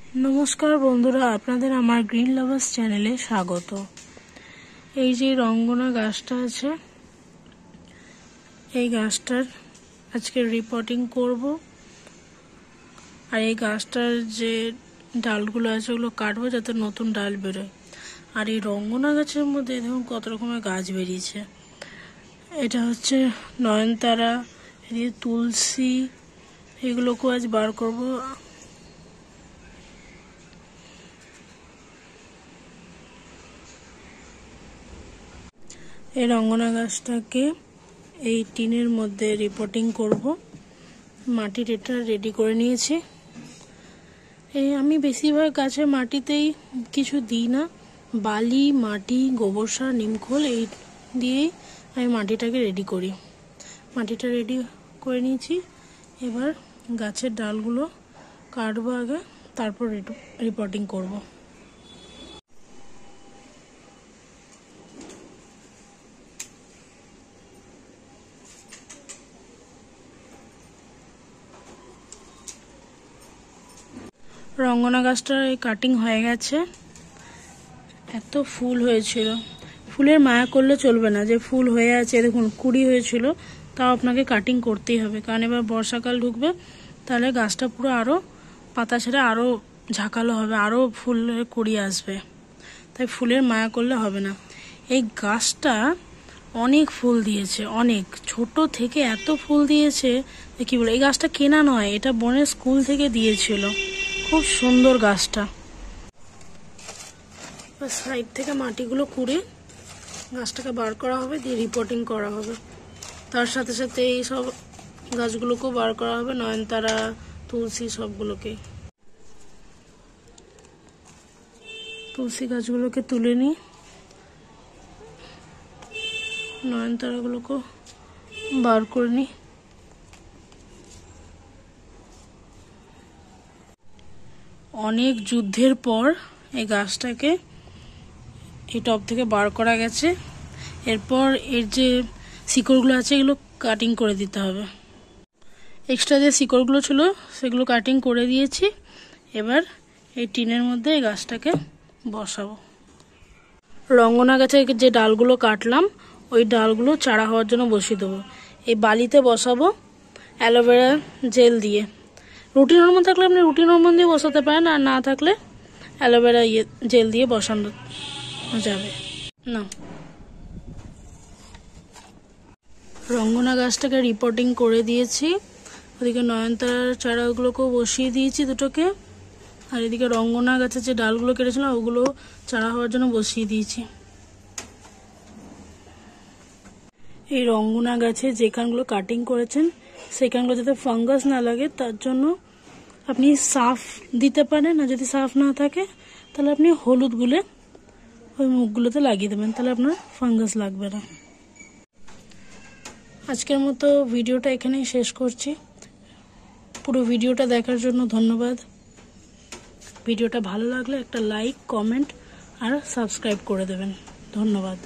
नमस्कार बंधुरा आपनादेर आमार ग्रीन लाभार्स चैनेले स्वागत। এই যে রঙ্গনা গাছটা আছে এই গাছটার আজকে রিপোর্টিং করব আর এই গাছটার যে ডালগুলো আছে ওগুলো কাটবো যাতে নতুন ডাল বেরোয়। আর এই রঙ্গনা গাছের মধ্যে দেখুন কত রকমের গাছ বেরিয়েছে। এটা হচ্ছে নয়নতারা, এই তুলসী, এগুলোকে আজ বার করব। এই রঙ্গনা গাছটাকে এই টিনের মধ্যে রিপোর্টিং করব। মাটির এটা রেডি করে নিয়েছি। এই আমি বেশিরভাগ গাছে মাটিতেই কিছু দিই না, বালি, মাটি, গোবর সার, নিমখোল এই দিয়েই আমি মাটিটাকে রেডি করি। মাটিটা রেডি করে নিয়েছি, এবার গাছের ডালগুলো কাটবো আগে, তারপর রিপোর্টিং করব। রঙ্গনা গাছটার এই কাটিং হয়ে গেছে। এত ফুল হয়েছিল, ফুলের মায়া করলে চলবে না, যে ফুল হয়ে আছে দেখুন কুড়ি হয়েছিল, তাও আপনাকে কাটিং করতেই হবে, কারণ এবার বর্ষাকাল ঢুকবে, তাহলে গাছটা পুরো আরো পাতা ছেড়ে আরো ঝাঁকালো হবে, আরো ফুলের কুড়ি আসবে, তাই ফুলের মায়া করলে হবে না। এই গাছটা অনেক ফুল দিয়েছে, অনেক ছোট থেকে এত ফুল দিয়েছে কি বলে। এই গাছটা কেনা নয়, এটা বোনের স্কুল থেকে দিয়েছিল। খুব সুন্দর গাছটা। সাইড থেকে মাটিগুলো কুড়ে গাছটাকে বার করা হবে, দিয়ে রিপোর্টিং করা হবে। তার সাথে সাথে এই সব গাছগুলোকেও বার করা হবে, নয়নতারা, তুলসী সবগুলোকে। তুলসী গাছগুলোকে তুলে নিই, নয়নতারাগুলোকেও বার করে নিই। অনেক যুদ্ধের পর এই গাছটাকে এই টব থেকে বার করা গেছে। এরপর এর যে শিকড়গুলো আছে এগুলো কাটিং করে দিতে হবে। এক্সট্রা যে শিকড়গুলো ছিল সেগুলো কাটিং করে দিয়েছি। এবার এই টিনের মধ্যে এই গাছটাকে বসাবো। রঙ্গনা গাছের যে ডালগুলো কাটলাম ওই ডালগুলো চারা হওয়ার জন্য বসিয়ে দেবো। এই বালিতে বসাবো অ্যালোভেরা জেল দিয়ে। রুটিন হরমোন থাকলে আপনি রুটিন হরমোন দিয়ে বসাতে পারেন, আর না থাকলে অ্যালোভেরা জেল দিয়ে বসানো যাবে না। রঙ্গনা গাছটাকে রিপোর্টিং করে দিয়েছি। ওদিকে নয়নতারার চারাগুলোকেও বসিয়ে দিয়েছি দুটোকে, আর এদিকে রঙ্গনা গাছের যে ডালগুলো কেটেছিলাম ওগুলো চারা হওয়ার জন্য বসিয়ে দিয়েছি। এই রঙ্গনা গাছে যেখানগুলো কাটিং করেছেন সেখানগুলো যাতে ফাঙ্গাস না লাগে তার জন্য আপনি সাফ দিতে পারেন, আর যদি সাফ না থাকে তাহলে আপনি হলুদ গুলে ওই মুখগুলোতে লাগিয়ে দেবেন, তাহলে আপনার ফাঙ্গাস লাগবে না। আজকের মতো ভিডিওটা এখানেই শেষ করছি। পুরো ভিডিওটা দেখার জন্য ধন্যবাদ। ভিডিওটা ভালো লাগলে একটা লাইক, কমেন্ট আর সাবস্ক্রাইব করে দেবেন। ধন্যবাদ।